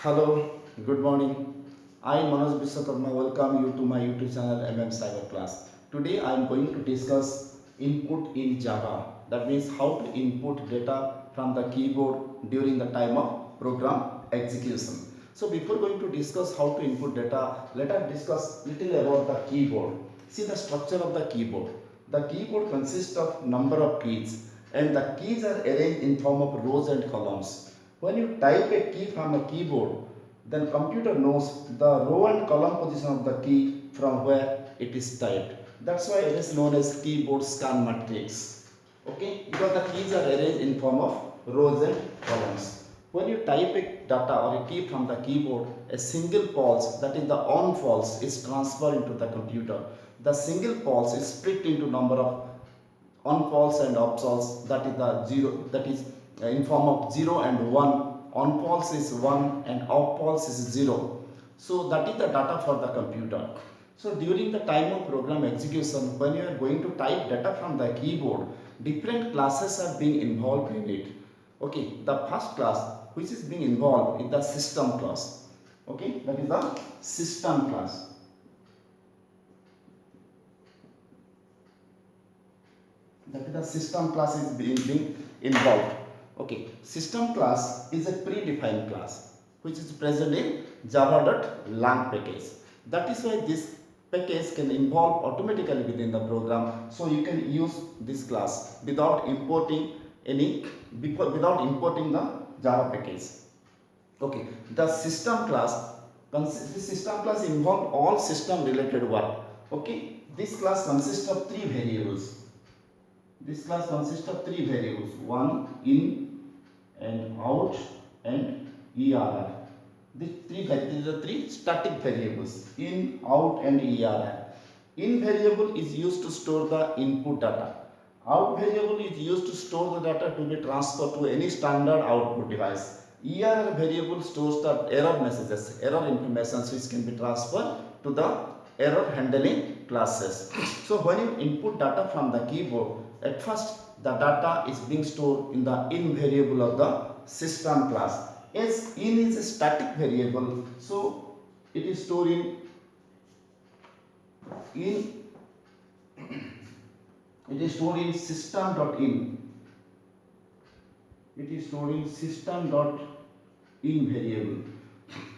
Hello, good morning. I am Manoj Biswakarma. Welcome you to my YouTube channel Cyber Class. Today I am going to discuss input in Java. That means how to input data from the keyboard during the time of program execution. So before going to discuss how to input data, let us discuss little about the keyboard. See the structure of the keyboard. The keyboard consists of number of keys and the keys are arranged in form of rows and columns. When you type a key from a keyboard, then computer knows the row and column position of the key from where it is typed. That's why it is known as keyboard scan matrix. Okay, because the keys are arranged in form of rows and columns. When you type a data or a key from the keyboard, a single pulse, that is the on pulse, is transferred into the computer. The single pulse is split into number of on pulse and off pulse, that is the zero, that is in form of 0 and 1. On pulse is 1 and off pulse is 0. So that is the data for the computer. So during the time of program execution, when you are going to type data from the keyboard, different classes are being involved in it. Okay, the first class which is being involved is the system class. Okay, that is the system class. That is the system class is being involved. Okay, system class is a predefined class which is present in java.lang package. That is why this package can involve automatically within the program, so you can use this class without importing the java package. Okay, the system class involve all system related work. Okay, this class consists of three variables. This class consists of three variables, one in and out and err. These are the three static variables, in, out and err. In variable is used to store the input data. Out variable is used to store the data to be transferred to any standard output device. ERR variable stores the error messages, error information which can be transferred to the error handling classes. So when you input data from the keyboard, at first the data is being stored in the in variable of the system class. As in is a static variable, so it is stored in it is stored in system.in. It is stored in system.in variable.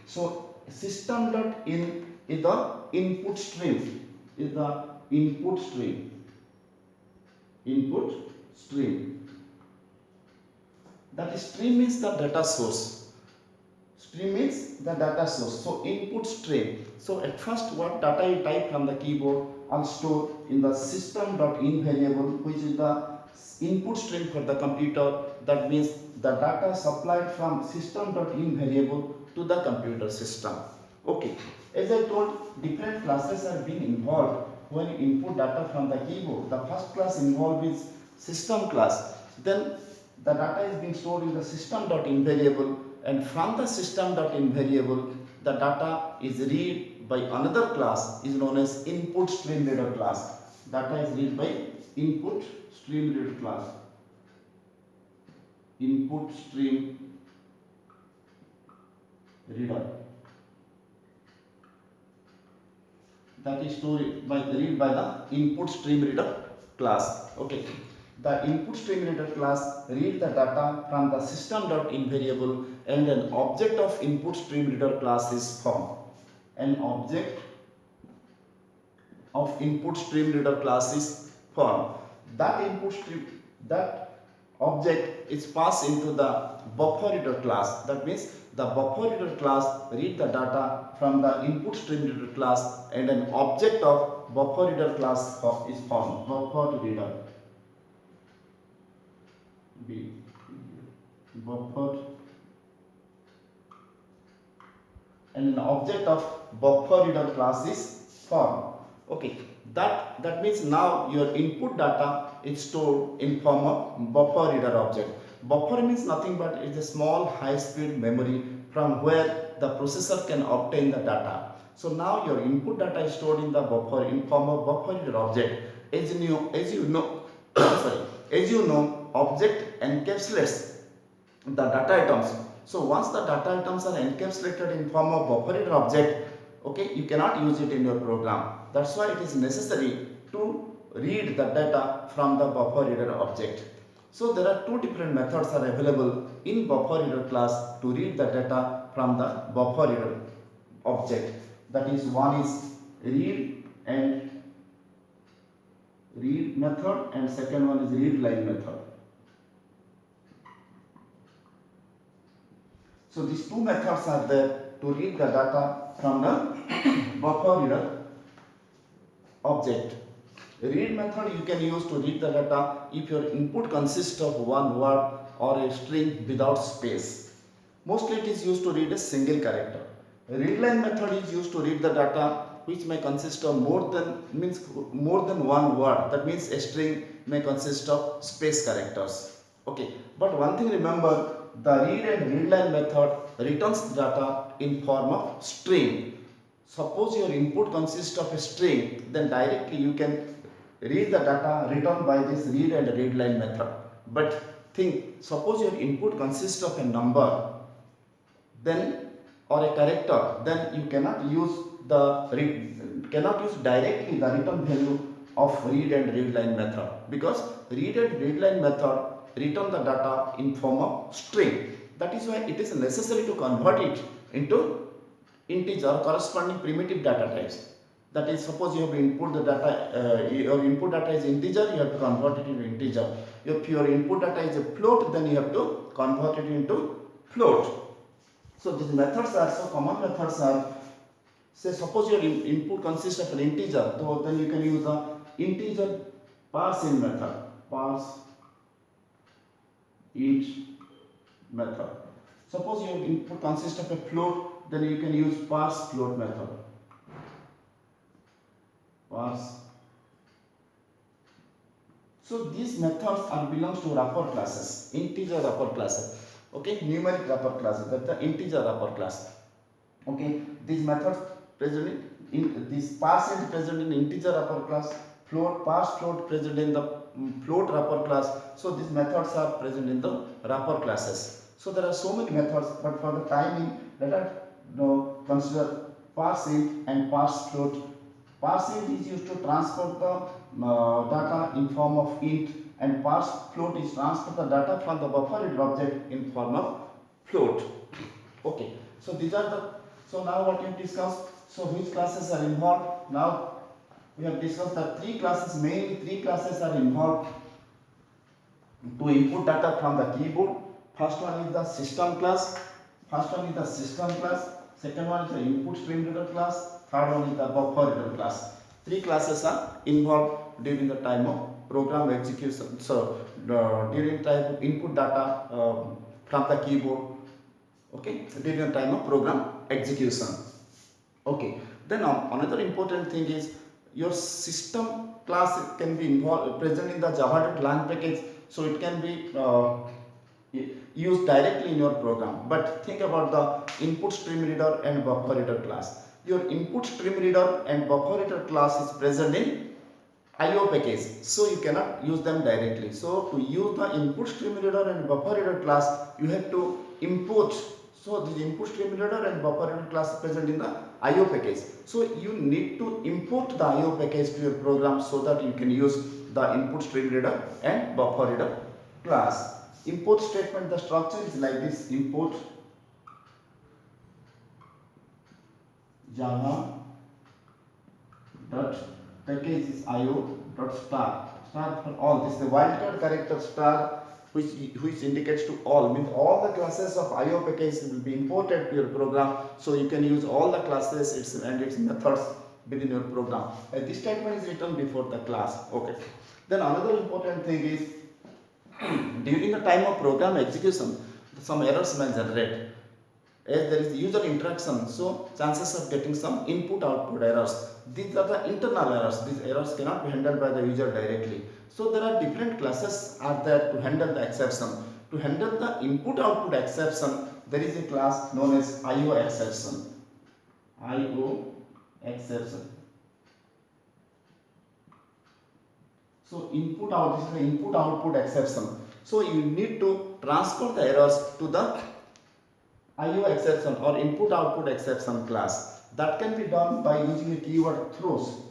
So system.in is the input stream. Input stream. That stream is the data source. Stream is the data source. So input stream. So at first what data you type from the keyboard are stored in the system.in variable, which is the input stream for the computer. That means the data supplied from system.in variable to the computer system. Okay, as I told, different classes are being involved when you input data from the keyboard. The first class involved is system class. Then the data is being stored in the system.in variable, and from the system.in variable the data is read by another class is known as input stream reader class. Data is read by input stream reader class. Input stream reader. That is stored by read by the input stream reader class. Okay, the input stream reader class read the data from the system.in variable, and an object of input stream reader class is formed. An object of input stream reader class is formed. That object is passed into the buffer reader class. That means the buffer reader class read the data from the input stream reader class, and an object of buffer reader class is formed. Buffer reader. Buffer, and an object of buffer reader class is formed. Okay, that means now your input data is stored in form of buffer reader object. Buffer means nothing but it's a small high speed memory from where the processor can obtain the data. So now your input data is stored in the buffer in form of buffer reader object. As you know sorry, as you know, object encapsulates the data items So once the data items are encapsulated in form of buffer reader object, okay, you cannot use it in your program. That's why it is necessary to read the data from the buffer reader object. So there are two different methods are available in buffer reader class to read the data from the buffer reader object. That is, one is read method and second one is read line method. So these two methods are there to read the data from the buffer reader object. Read method you can use to read the data if your input consists of one word or a string without space. Mostly it is used to read a single character. Read line method is used to read the data which may consist of more than one word. That means a string may consist of space characters. Okay, but one thing remember, the read and read line method returns data in form of string. Suppose your input consists of a string, then directly you can read the data written by this read and read line method. But suppose your input consists of a number, then or a character, then you cannot use directly the return value of read and read line method, because read and read line method return the data in form of string. That is why it is necessary to convert it into integer corresponding primitive data types. That is, suppose you have input the data, your input data is integer, you have to convert it into integer. If your input data is a float, then you have to convert it into float. So these methods are common methods are, say suppose your input consists of an integer, so then you can use the integer parseInt method, parseInt method. Suppose your input consists of a float, then you can use parseFloat method. So these methods are belongs to wrapper classes, integer wrapper classes. Okay, numeric wrapper classes, that's the integer wrapper class. Okay, these methods present in this parseInt present in integer wrapper class, parseFloat present in the float wrapper class. So these methods are present in the wrapper classes. So there are so many methods, but for the timing, let us consider parseInt and parseFloat. ParseInt is used to transfer the data in form of int, and parseFloat is transfer the data from the buffer reader object in form of float. Okay, so these are the, so now what you discussed, so which classes are involved. Now we have discussed that mainly three classes are involved to input data from the keyboard. First one is the system class, second one is the input stream reader class, third one is the buffer reader class. Three classes are involved during the time of program execution. So during time of input data from the keyboard, okay, during the time of program execution. Okay, then another important thing is your system class can be present in the java.lang package, so it can be used directly in your program. But think about the input stream reader and buffer reader class. Your input stream reader and buffer reader class is present in IO package, so you cannot use them directly. So to use the input stream reader and buffer reader class, you have to import. So the input stream reader and buffer reader class is present in the IO package. So you need to import the IO package to your program so that you can use the input stream reader and buffer reader class. Import statement, the structure is like this: import java dot package is io dot star for all. This is the wildcard character star, which indicates to all, means all the classes of IO package will be imported to your program, so you can use all the classes and its methods within your program. This statement is written before the class. Okay. Then another important thing is during the time of program execution, some errors may generate. As there is user interaction, so chances of getting some input-output errors. These are the internal errors. These errors cannot be handled by the user directly. So there are different classes are there to handle the exception. To handle the input-output exception, there is a class known as IO exception. IO exception. So this is the input-output exception. So you need to transfer the errors to the IO exception or input output exception class. That can be done by using a keyword throws.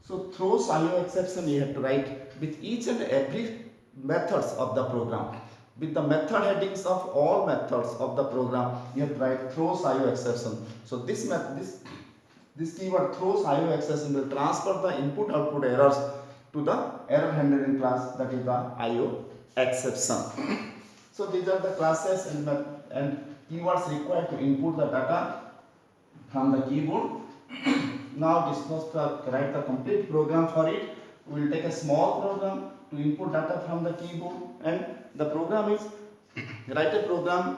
So throws IO exception you have to write with each and every methods of the program. With the method headings of all methods of the program, you have to write throws IO exception. So this keyword throws IO exception will transfer the input output errors to the error handling class, that is the IO exception. So these are the classes and keywords required to input the data from the keyboard. Now discuss write the complete program for it. We will take a small program to input data from the keyboard, and the program is write a program.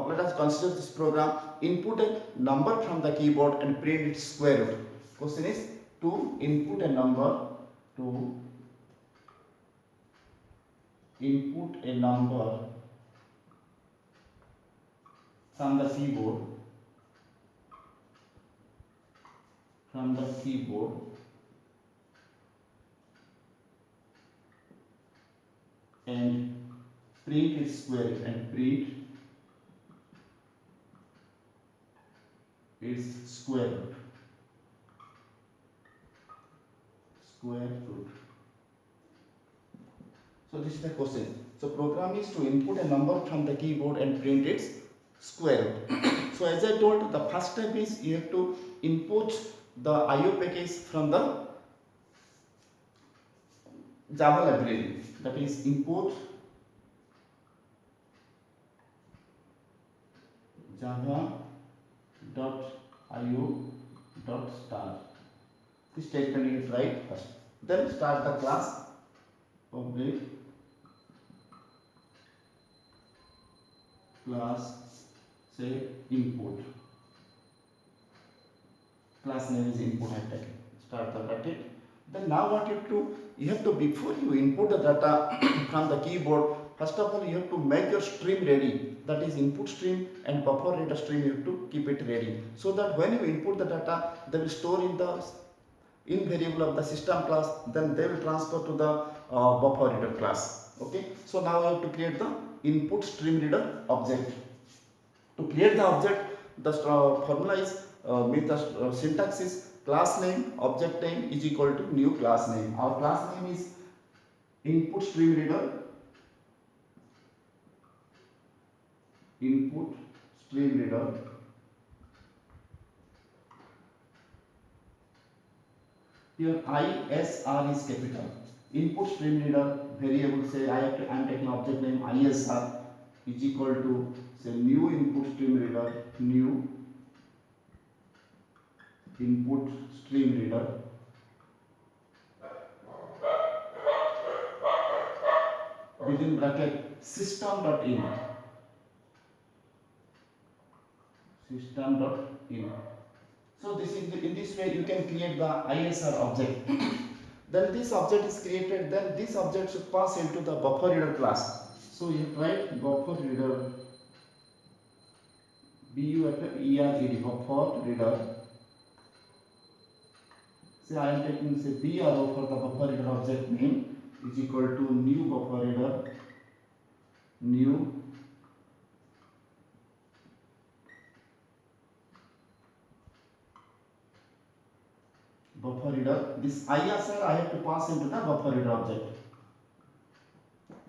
Let us consider this program. Input a number from the keyboard and print its square root. Question is to input a number to input a number from the keyboard and print its square root square root. So this is the question. So program is to input a number from the keyboard and print its square root. So as I told, the first step is you have to input the IO package from the Java library. That is import java.io.start. This statement you write first. Then start the class public class, say input. Class name is input type. Start the bracket. Then now what you have to before you input the data from the keyboard, first of all you have to make your stream ready. That is input stream and buffer reader stream, you have to keep it ready, so that when you input the data, they will store in the in variable of the system class, then they will transfer to the buffer reader class. Okay, so now we have to create the input stream reader object. To create the object, the formula is with the syntax is class name object name is equal to new class name. Our class name is input stream reader. Here ISR is capital. Input stream reader variable, say I am taking object name ISR is equal to say new input stream reader, new input stream reader within bracket system.in. So this is in this way you can create the ISR object. Then this object is created, then this object should pass into the buffer reader class. So you write buffer reader, BUFFERED, buffer reader. Say I am taking say BRO for the buffer reader object name is equal to new buffer reader, new buffer reader. This ISR I have to pass into the buffer reader object.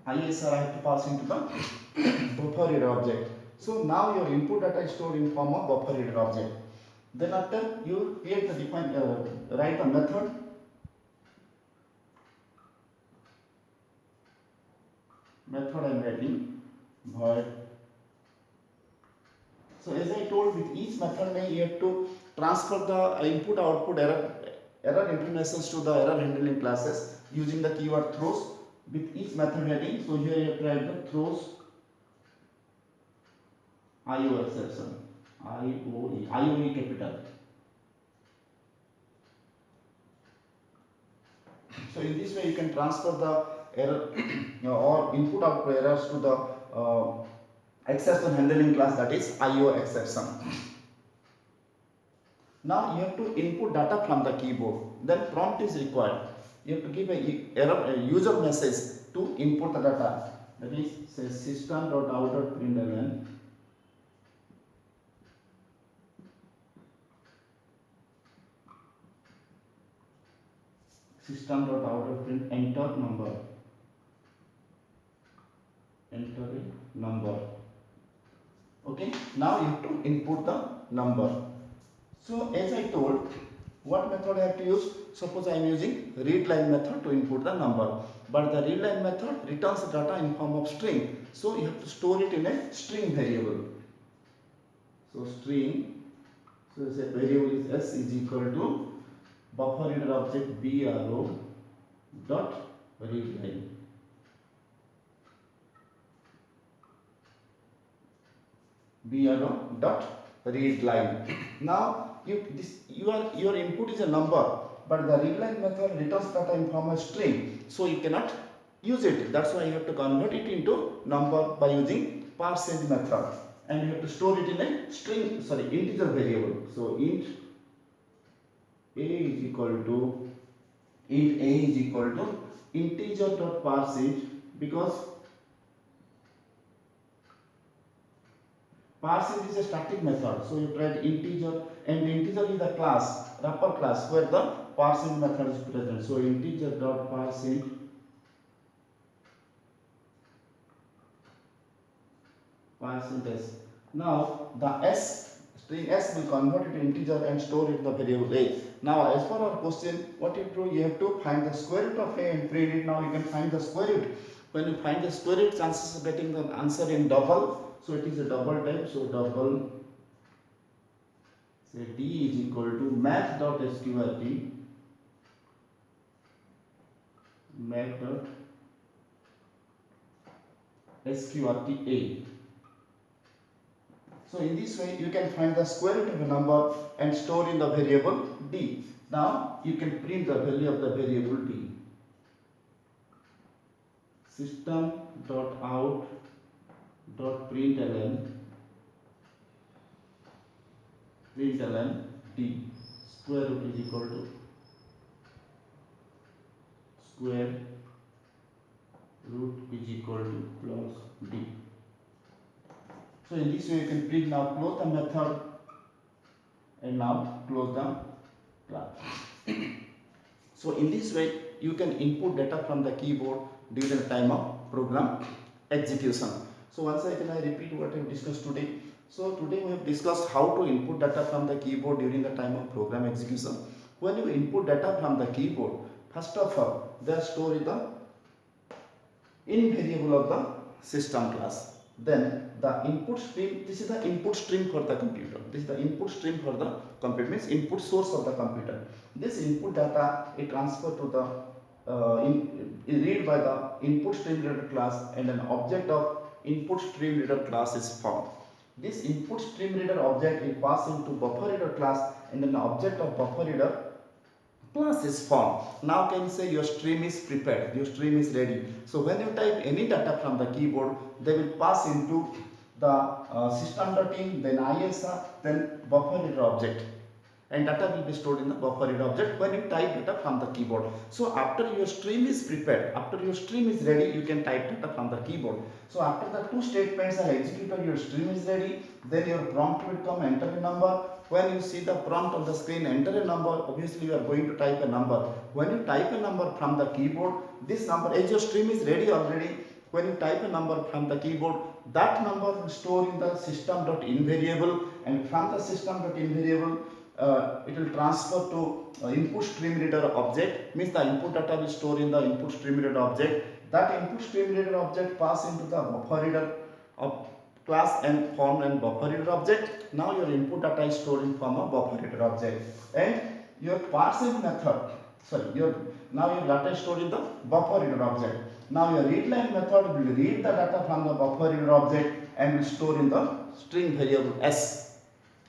ISR I have to pass into the buffer reader object. So now your input data is stored in form of buffer reader object. Then after you create the write a method. I am writing void. So as I told, with each method name you have to transfer the input output error informations to the error handling classes using the keyword throws with each method heading. So here you have to write the throws IO exception, IOE capital. So in this way you can transfer the error or input output errors to the exception handling class, that is IO exception. Now you have to input data from the keyboard. Then prompt is required. You have to give a user message to input the data. That is, say system dot out dot println system dot out dot print enter number, enter a number. Okay, now you have to input the number. So as I told, what method I have to use? Suppose I am using read line method to input the number, but the read line method returns the data in form of string. So you have to store it in a string variable. So string, so the variable is s is equal to buffer reader object bro dot read line. bro dot read line. Now your input is a number, but the read line method returns data in form of string, so you cannot use it. That's why you have to convert it into number by using parseInt method, and you have to store it in a integer variable. So int a is equal to integer dot parseInt, because parseInt is a static method, so you write integer, and integer is the class, wrapper class, where the parseInt method is present. So integer dot parseInt s. Now the string s will convert it to integer and store it in the variable a. Now as per our question, what you do, you have to find the square root of a and print it. Now you can find the square root. When you find the square root, chances of getting the answer in double. So it is a double type. So double, say d is equal to math dot sqrt, math dot sqrt a. So in this way you can find the square root of a number and store in the variable d. Now you can print the value of the variable d. System dot out dot println d, square root is equal to square root is equal to plus d. So in this way you can print. Now close the method and now close the class. So in this way you can input data from the keyboard during the time of program execution. So once again I repeat what I have discussed today. So today we have discussed how to input data from the keyboard during the time of program execution. When you input data from the keyboard, first of all they are stored in the variable of the system class. Then the input stream, this is the input stream for the computer. This is the input stream for the computer, means input source of the computer. This input data is transferred to the read by the input stream reader class, and an object of input stream reader class is formed. This input stream reader object is passed into buffer reader class, and an object of buffer reader class is formed. Now can say your stream is prepared, your stream is ready. So when you type any data from the keyboard, they will pass into the system.in, then ISR, then buffer reader object, and data will be stored in the buffer reader object when you type data from the keyboard. So after your stream is prepared, after your stream is ready, you can type data from the keyboard. So after the two statements are executed, your stream is ready, then your prompt will come, enter a number. When you see the prompt on the screen, enter a number, obviously you are going to type a number. When you type a number from the keyboard, this number, as your stream is ready already, when you type a number from the keyboard, that number will store in the system.in variable, and from the system.in variable it will transfer to input stream reader object, means the input data will store in the input stream reader object. That input stream reader object pass into the buffer reader of class and form and buffer reader object. Now your input data is stored in form of buffer reader object, and your parseInt method, now your data is stored in the buffer reader object. Now your read line method will read the data from the buffer reader object and will store in the string variable s,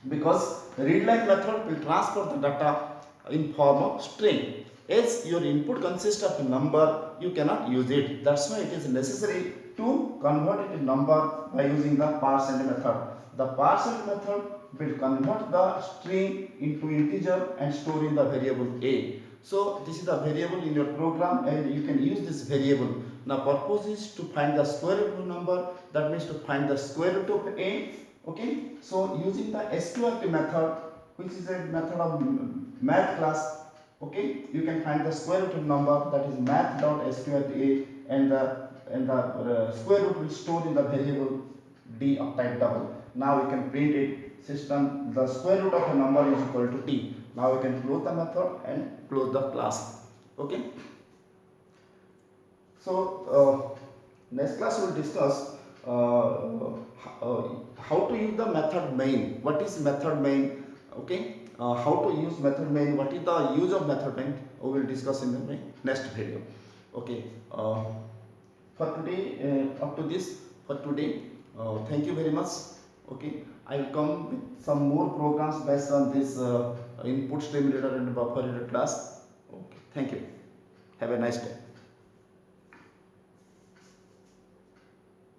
because read line method will transfer the data in form of string. As your input consists of a number, you cannot use it. That's why it is necessary to convert it in number by using the parseInt method. The parseInt method will convert the string into integer and store in the variable a. So this is the variable in your program, and you can use this variable Now purpose is to find the square root of number, that means to find the square root of a. Okay, so using the SQRT method, which is a method of math class, okay, you can find the square root of number, that is math.sqrt a, and the square root will store in the variable d of type double. Now we can print it, system the square root of a number is equal to t. Now we can close the method and close the class. Okay, so next class we will discuss how to use the method main. What is method main? Okay, how to use method main, what is the use of method main, we will discuss in the next video. Okay, for today, up to this for today, thank you very much. Okay, I will come with some more programs based on this input stream reader and buffer reader class. Okay, thank you, have a nice day.